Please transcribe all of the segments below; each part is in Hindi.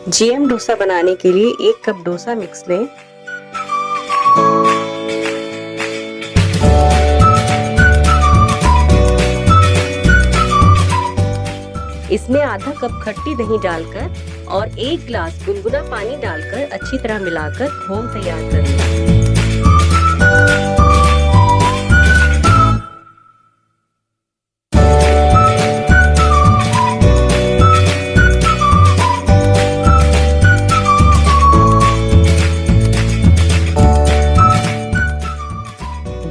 जीएम डोसा बनाने के लिए 1 कप डोसा मिक्स लें। इसमें आधा कप खट्टी दही डालकर और 1 गिलास गुनगुना पानी डालकर अच्छी तरह मिलाकर घोल तैयार करें।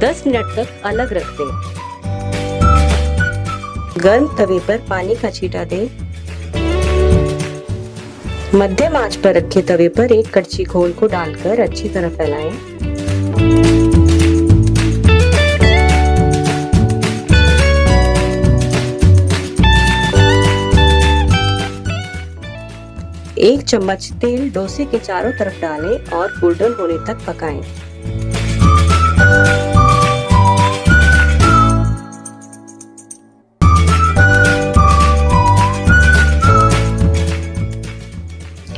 10 मिनट तक अलग रख दें। गर्म तवे पर पानी का छींटा दें। मध्यम आंच पर रखे तवे पर 1 कड़छी घोल को डालकर अच्छी तरह फैलाएं। एक चम्मच तेल डोसे के चारों तरफ डालें और गोल्डन होने तक पकाएं।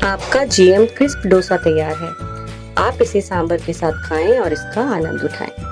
आपका जीएम क्रिस्प डोसा तैयार है। आप इसे सांभर के साथ खाएं और इसका आनंद उठाएं।